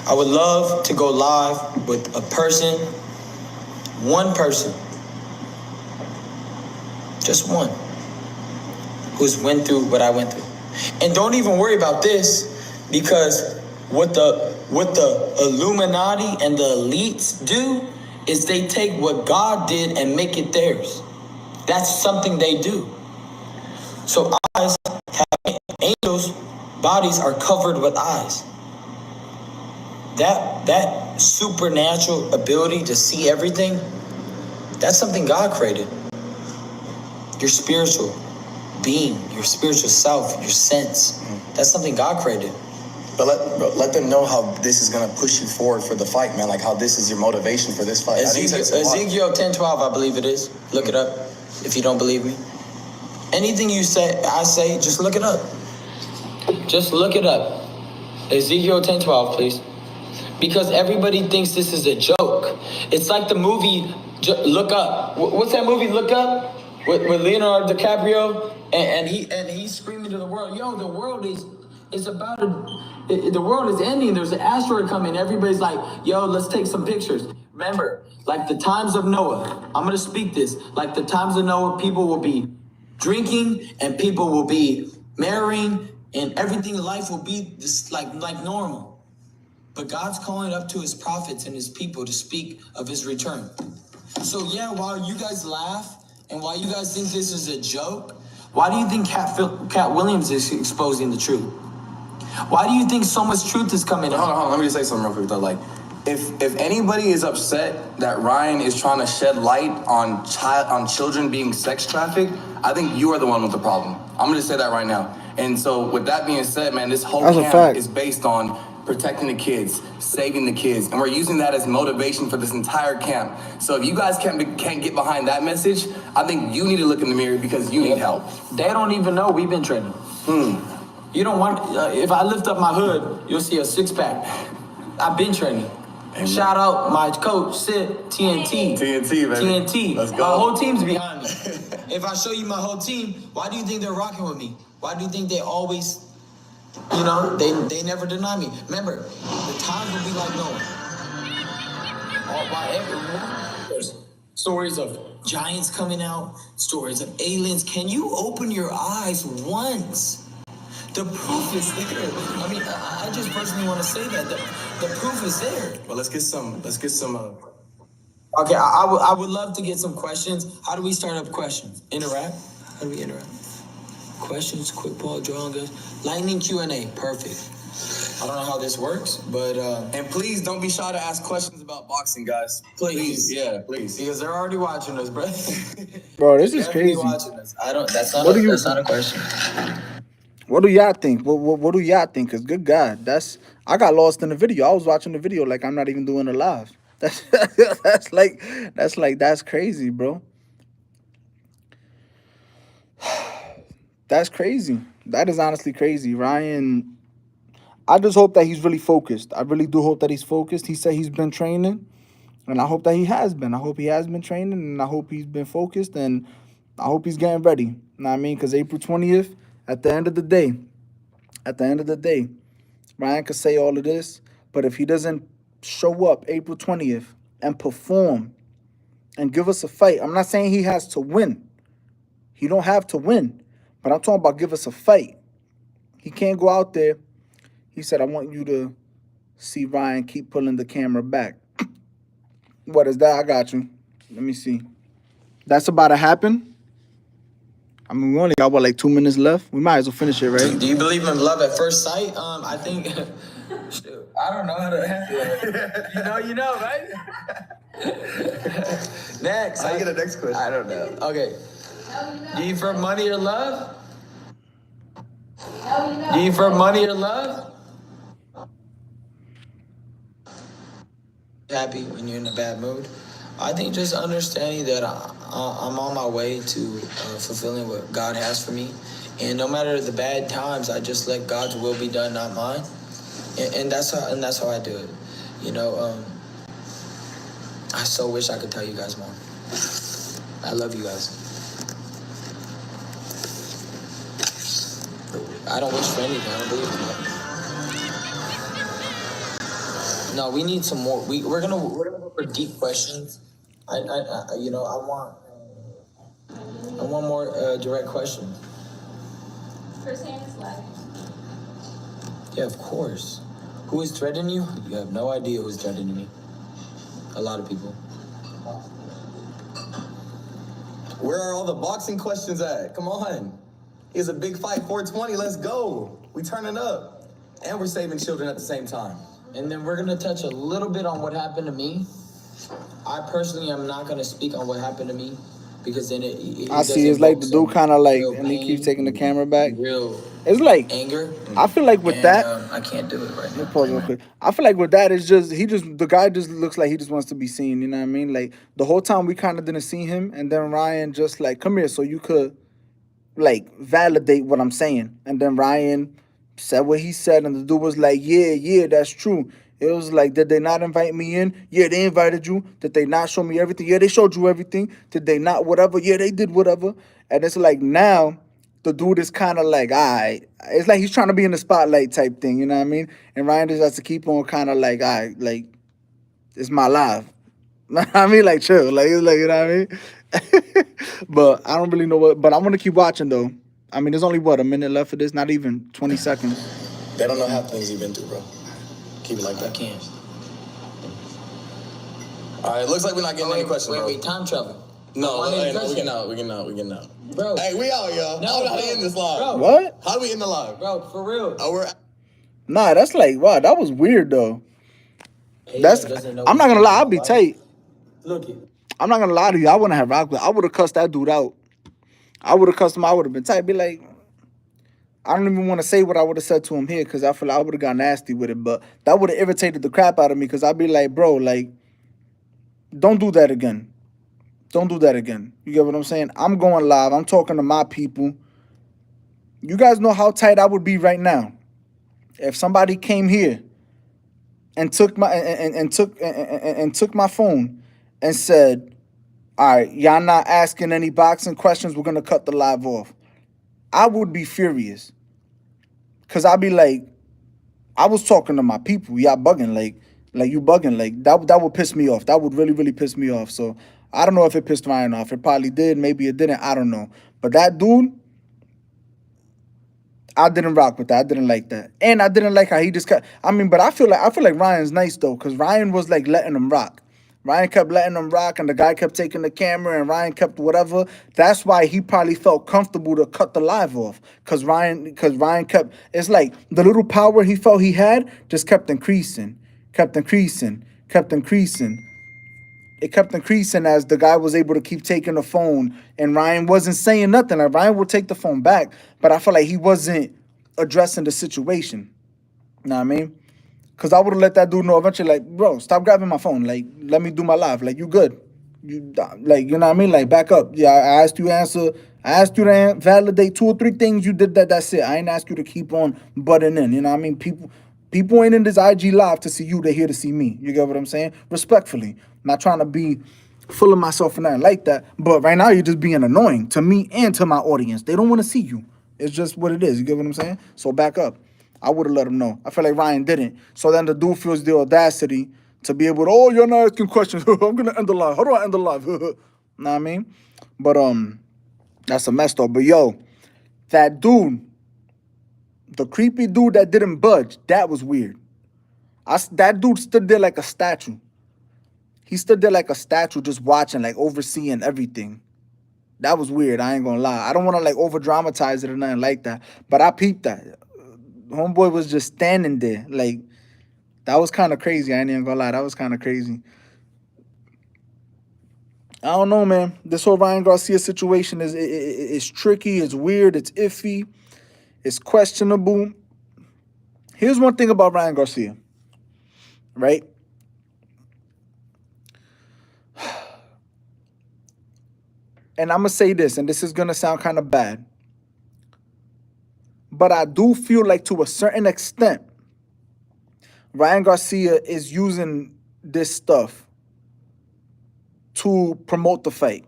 I would love to go live with a person, one person, just one, who's went through what I went through. And don't even worry about this, because what the Illuminati and the elites do is they take what God did and make it theirs. That's something they do. So eyes have angels, bodies are covered with eyes. that supernatural ability to see everything, that's something God created. Your spiritual being, your spiritual self, your sense, that's something God created. But let them know how this is gonna push you forward for the fight, man. Like how this is your motivation for this fight. Ezekiel 10:12, I believe it is. Look it up if you don't believe me. Anything you say, I say, just look it up. Just look it up. Ezekiel 10:12, please. Because everybody thinks this is a joke. It's like the movie Look Up. What's that movie, Look Up? With Leonardo DiCaprio, and he's screaming to the world, yo, the world is about the world is ending. There's an asteroid coming. Everybody's like, yo, let's take some pictures. Remember, like the times of Noah, I'm gonna speak this. Like the times of Noah, people will be drinking and people will be marrying and everything in life will be this like normal. But God's calling up to his prophets and his people to speak of his return. So yeah, while you guys laugh and while you guys think this is a joke, why do you think Cat Williams is exposing the truth? Why do you think so much truth is coming out? Hold on, let me just say something real quick though. Like, if anybody is upset that Ryan is trying to shed light on children being sex trafficked, I think you are the one with the problem. I'm gonna say that right now. And so with that being said, man, this whole camp is based on protecting the kids, saving the kids, and we're using that as motivation for this entire camp. So if you guys can't get behind that message, I think you need to look in the mirror because you need help. They don't even know we've been training. You don't want, if I lift up my hood, you'll see a six-pack. I've been training. Amen. Shout out my coach, Sid, TNT. TNT, baby. TNT. Let's go. My whole team's behind me. If I show you my whole team, why do you think they're rocking with me? Why do you think they always, you know, they never deny me? Remember, the times will be like Noah. There's stories of giants coming out, stories of aliens. Can you open your eyes once? The proof is there. I mean, I just personally want to say that the proof is there. Well, let's get some. Okay, I would love to get some questions. How do we start up questions? Interact. How do we interact? Questions, quick ball, drawing guys. Lightning Q&A, perfect. I don't know how this works, but and please don't be shy to ask questions about boxing, guys. Please. Yeah, please. Because they're already watching us, bro. Bro, this is crazy. Watching us. That's not a question. What do y'all think? What do y'all think? Cause good God, I got lost in the video. I was watching the video like I'm not even doing it live. That's crazy, bro. That's crazy. That is honestly crazy. Ryan, I just hope that he's really focused. I really do hope that he's focused. He said he's been training, and I hope that he has been. I hope he has been training, and I hope he's been focused, and I hope he's getting ready. You know what I mean? Because April 20th, at the end of the day, Ryan could say all of this, but if he doesn't show up April 20th and perform and give us a fight, I'm not saying he has to win. He don't have to win. But I'm talking about give us a fight. He can't go out there. He said, I want you to see Ryan keep pulling the camera back. What is that? I got you. Let me see. That's about to happen. I mean, we only got, like 2 minutes left? We might as well finish it, right? Do you believe in love at first sight? I think... I don't know how to handle it. You know, right? Next. I get the next question. I don't know. Okay. Do you prefer money or love? Do you prefer money or love? Happy when you're in a bad mood? I think just understanding that I'm on my way to fulfilling what God has for me. And no matter the bad times, I just let God's will be done, not mine. And that's how I do it. You know, I so wish I could tell you guys more. I love you guys. I don't wish for anything. I don't believe in that. No, we need some more. We're gonna go for deep questions. I want more direct questions. First name is left. Yeah, of course. Who is threatening you? You have no idea who's threatening me. A lot of people. Where are all the boxing questions at? Come on. It's a big fight, 420. Let's go. We turning up. And we're saving children at the same time. And then we're gonna touch a little bit on what happened to me. I personally am not gonna speak on what happened to me because then it I does see it's like evoke the dude some kind of like, real and he keeps pain, taking the camera back. real It's like, anger. I feel like with And that, I can't do it right let me now. pause real quick. I feel like with that, it's just the guy just looks like he just wants to be seen. You know what I mean? Like the whole time we kind of didn't see him, and then Ryan just like, come here, so you could like validate what I'm saying. And then Ryan said what he said, and the dude was like, yeah, that's true. It was like, did they not invite me in? Yeah, they invited you. Did they not show me everything? Yeah, they showed you everything. Did they not whatever? Yeah, they did whatever. And it's like now the dude is kind of like, all right. It's like he's trying to be in the spotlight type thing, you know what I mean? And Ryan just has to keep on kind of like, all right, like, it's my life. I mean, like, chill. Like, it's like, you know what I mean? But I don't really know what, but I'm going to keep watching, though. I mean, there's only, what, a minute left for this? Not even 20 seconds. They don't know half the things you've been through, bro. Keep it like I that. can't. All right, looks like we're not getting any questions, bro. Wait, time travel. No, One hey, more no, we question. getting out. Bro. Hey, we out, y'all. No, How do bro. we end this live? Bro. What? How do we end the live? Bro, for real. Oh, we're Nah, that's like, wow, that was weird, though. That's, doesn't know I'm not what's going to lie, I'll going be on. tight. Look it. I'm not going to lie to you. I wouldn't have rocked with, I would have cussed that dude out. I would have cussed him. I would have been tight. Be like, I don't even want to say what I would have said to him here because I feel like I would have got nasty with it. But that would have irritated the crap out of me because I'd be like, bro, like, don't do that again. Don't do that again. You get what I'm saying? I'm going live. I'm talking to my people. You guys know how tight I would be right now if somebody came here and took my and took my phone and said, "All right, y'all not asking any boxing questions. We're gonna cut the live off." I would be furious, cause I'd be like, I was talking to my people. Y'all bugging, like you bugging, like that would piss me off. That would really, really piss me off. So I don't know if it pissed Ryan off. It probably did. Maybe it didn't. I don't know. But that dude, I didn't rock with that. I didn't like that, and I didn't like how he just kept. I mean, but I feel like Ryan's nice though, cause Ryan was like letting him rock. Ryan kept letting him rock, and the guy kept taking the camera, and Ryan kept whatever. That's why he probably felt comfortable to cut the live off, cause Ryan kept. It's like the little power he felt he had just kept increasing, kept increasing, kept increasing. It kept increasing as the guy was able to keep taking the phone, and Ryan wasn't saying nothing. Like Ryan would take the phone back, but I felt like he wasn't addressing the situation. You know what I mean? Cause I would have let that dude know eventually, like, bro, stop grabbing my phone. Like, let me do my live. Like, you good? You like, you know what I mean? Like, back up. Yeah, I asked you to answer. I asked you to validate 2 or 3 things. You did that. That's it. I ain't asked you to keep on butting in. You know what I mean? People ain't in this IG live to see you. They're here to see me. You get what I'm saying? Respectfully, I'm not trying to be full of myself and nothing like that. But right now, you're just being annoying to me and to my audience. They don't want to see you. It's just what it is. You get what I'm saying? So back up. I would have let him know. I feel like Ryan didn't. So then the dude feels the audacity to be able to, oh, you're not asking questions. I'm gonna end the live. How do I end the live? Know what I mean? But that's a mess though. But yo, that dude, the creepy dude that didn't budge, that was weird. That dude stood there like a statue. He stood there like a statue, just watching, like overseeing everything. That was weird. I ain't gonna lie. I don't want to like over dramatize it or nothing like that. But I peeped that. Homeboy was just standing there. Like, that was kind of crazy. I ain't even gonna lie. That was kind of crazy. I don't know, man. This whole Ryan Garcia situation is tricky. It's weird. It's iffy. It's questionable. Here's one thing about Ryan Garcia, right? And I'm going to say this, and this is going to sound kind of bad. But I do feel like to a certain extent, Ryan Garcia is using this stuff to promote the fight.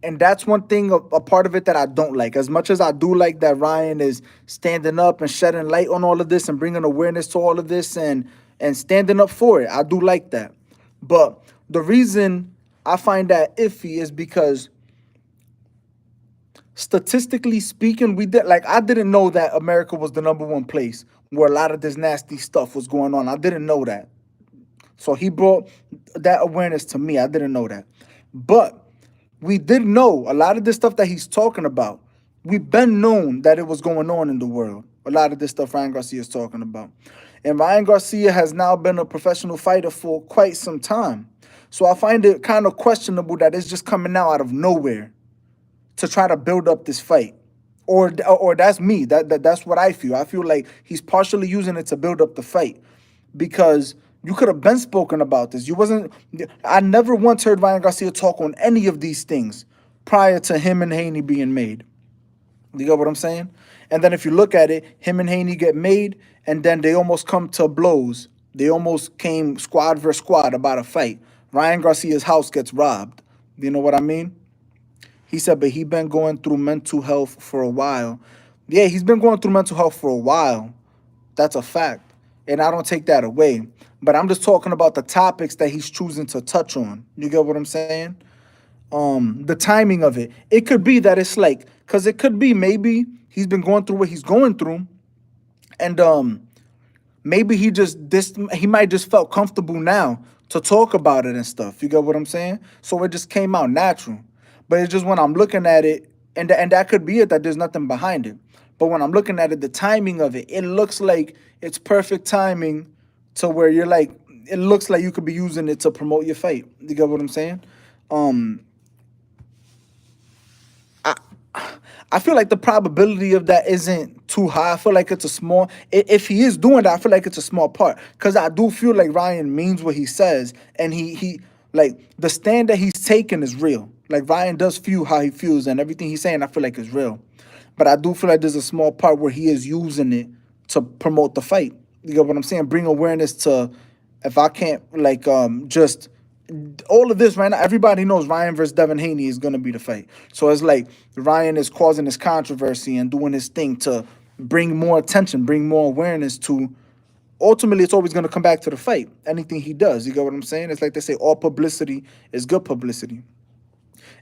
And that's one thing, a part of it that I don't like. As much as I do like that Ryan is standing up and shedding light on all of this and bringing awareness to all of this and standing up for it. I do like that. But the reason I find that iffy is because statistically speaking, I didn't know that America was the #1 place where a lot of this nasty stuff was going on. I didn't know that. So he brought that awareness to me. I didn't know that. But we did know a lot of this stuff that he's talking about. We've been known that it was going on in the world. A lot of this stuff Ryan Garcia is talking about. And Ryan Garcia has now been a professional fighter for quite some time. So I find it kind of questionable that it's just coming out of nowhere to try to build up this fight. Or that's me. That's what I feel. I feel like he's partially using it to build up the fight, because you could have been spoken about this. I never once heard Ryan Garcia talk on any of these things prior to him and Haney being made. You get what I'm saying? And then if you look at it, him and Haney get made, and then they almost come to blows. They almost came squad versus squad about a fight. Ryan Garcia's house gets robbed. You know what I mean? He said, but he been going through mental health for a while. Yeah, he's been going through mental health for a while. That's a fact. And I don't take that away. But I'm just talking about the topics that he's choosing to touch on. You get what I'm saying? The timing of it. It could be that it's like, because it could be maybe he's been going through what he's going through. And maybe he might just felt comfortable now to talk about it and stuff. You get what I'm saying? So it just came out natural. But it's just when I'm looking at it, and that could be it, that there's nothing behind it. But when I'm looking at it, the timing of it looks like it's perfect timing to where you're like, it looks like you could be using it to promote your fight. You get what I'm saying? I feel like the probability of that isn't too high. I feel like it's a small, if he is doing that, I feel like it's a small part. Because I do feel like Ryan means what he says. And he like, the stand that he's taking is real. Like, Ryan does feel how he feels, and everything he's saying, I feel like is real. But I do feel like there's a small part where he is using it to promote the fight. You get what I'm saying? Bring awareness to, if I can't, like, just all of this right now, everybody knows Ryan versus Devin Haney is going to be the fight. So it's like Ryan is causing this controversy and doing his thing to bring more attention, bring more awareness to, ultimately, it's always going to come back to the fight. Anything he does, you get what I'm saying? It's like they say, all publicity is good publicity.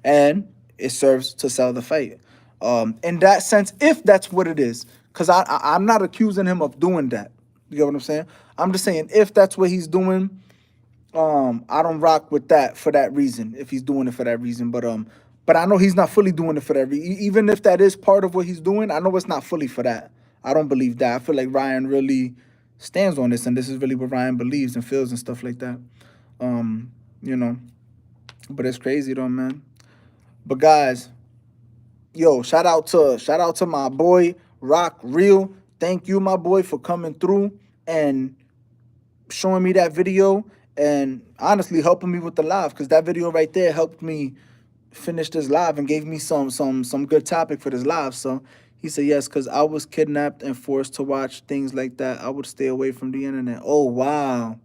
And it serves to sell the fight. In that sense, if that's what it is, because I'm not accusing him of doing that. You get what I'm saying? I'm just saying, if that's what he's doing, I don't rock with that for that reason, if he's doing it for that reason. But I know he's not fully doing it for that reason. Even if that is part of what he's doing, I know it's not fully for that. I don't believe that. I feel like Ryan really stands on this, and this is really what Ryan believes and feels and stuff like that. You know, but it's crazy though, man. But guys, yo, shout out to my boy Rock Real. Thank you, my boy, for coming through and showing me that video, and honestly helping me with the live, because that video right there helped me finish this live and gave me some good topic for this live. So he said, yes, because I was kidnapped and forced to watch things like that, I would stay away from the internet. Oh, wow.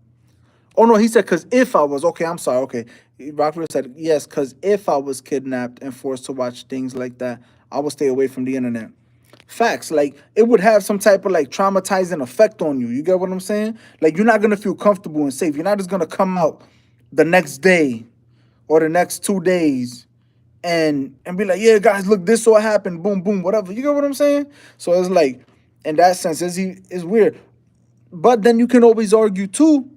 Oh, no, he said, because if I was, okay, I'm sorry, okay. Rockville said, yes, because if I was kidnapped and forced to watch things like that, I would stay away from the internet. Facts, like, it would have some type of, like, traumatizing effect on you. You get what I'm saying? Like, you're not going to feel comfortable and safe. You're not just going to come out the next day or the next 2 days and be like, yeah, guys, look, this all happened, boom, boom, whatever. You get what I'm saying? So it's like, in that sense, it's weird. But then you can always argue, too,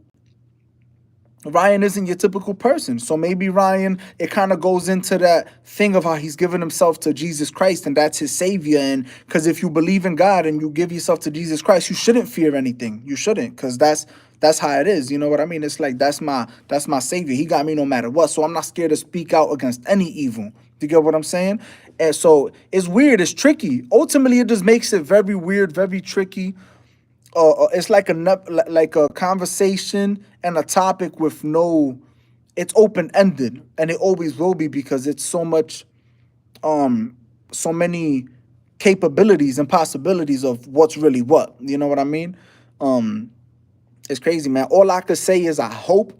Ryan isn't your typical person. So maybe Ryan, it kind of goes into that thing of how he's given himself to Jesus Christ, and that's his savior. And because if you believe in God and you give yourself to Jesus Christ, you shouldn't fear anything. You shouldn't, because that's how it is. You know what I mean? It's like, that's my savior. He got me no matter what. So I'm not scared to speak out against any evil. You get what I'm saying? And so it's weird. It's tricky. Ultimately, it just makes it very weird, very tricky. It's like a conversation and a topic with no, it's open-ended, and it always will be, because it's so much, so many capabilities and possibilities of what's really what. You know what I mean? It's crazy, man. All I could say is I hope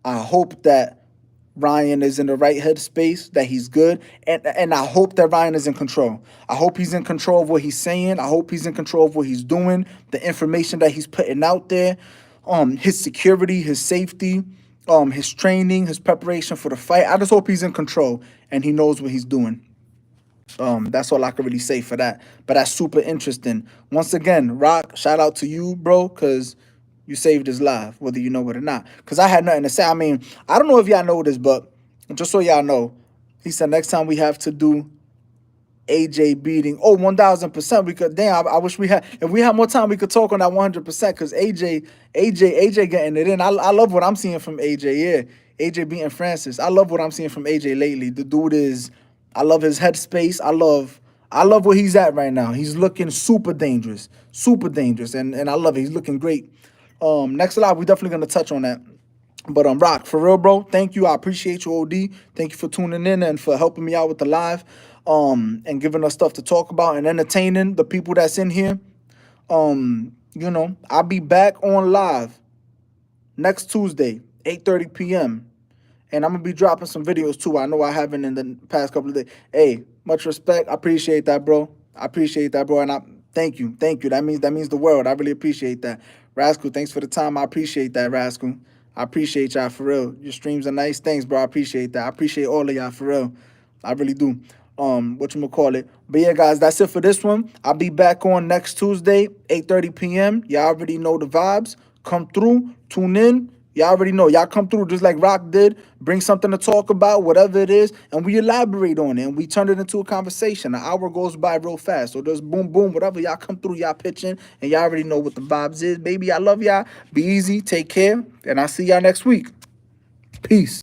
that Ryan is in the right headspace, that he's good, and I hope that Ryan is in control. I hope he's in control of what he's saying. I hope he's in control of what he's doing, the information that he's putting out there, his security, his safety, his training, his preparation for the fight. I just hope he's in control and he knows what he's doing. That's all I can really say for that. But that's super interesting. Once again, Rock, shout out to you, bro, because you saved his life, whether you know it or not. Because I had nothing to say. I mean, I don't know if y'all know this, but just so y'all know, he said next time we have to do AJ beating. Oh, 1000%. We could. Damn, I wish we had. If we had more time, we could talk on that 100%. Cause AJ getting it in. I love what I'm seeing from AJ. Yeah, AJ beating Francis. I love what I'm seeing from AJ lately. The dude is. I love his headspace. I love where he's at right now. He's looking super dangerous, and I love it. He's looking great. Next live, we're definitely gonna touch on that. But Rock, for real, bro, thank you. I appreciate you, OD. Thank you for tuning in and for helping me out with the live, and giving us stuff to talk about and entertaining the people that's in here. You know, I'll be back on live next Tuesday, 8:30 p.m. And I'm gonna be dropping some videos too. I know I haven't in the past couple of days. Hey, much respect. I appreciate that, bro. I appreciate that, bro. And I thank you. That means the world. I really appreciate that. Rascal, thanks for the time. I appreciate that, Rascal. I appreciate y'all for real. Your streams are nice. Thanks, bro. I appreciate that. I appreciate all of y'all for real. I really do. Whatchamacallit. But yeah, guys, that's it for this one. I'll be back on next Tuesday, 8:30 p.m. Y'all already know the vibes. Come through, tune in. Y'all already know. Y'all come through just like Rock did. Bring something to talk about, whatever it is, and we elaborate on it, and we turn it into a conversation. An hour goes by real fast. So just boom, boom, whatever. Y'all come through, y'all pitching, and y'all already know what the vibes is. Baby, I love y'all. Be easy. Take care. And I'll see y'all next week. Peace.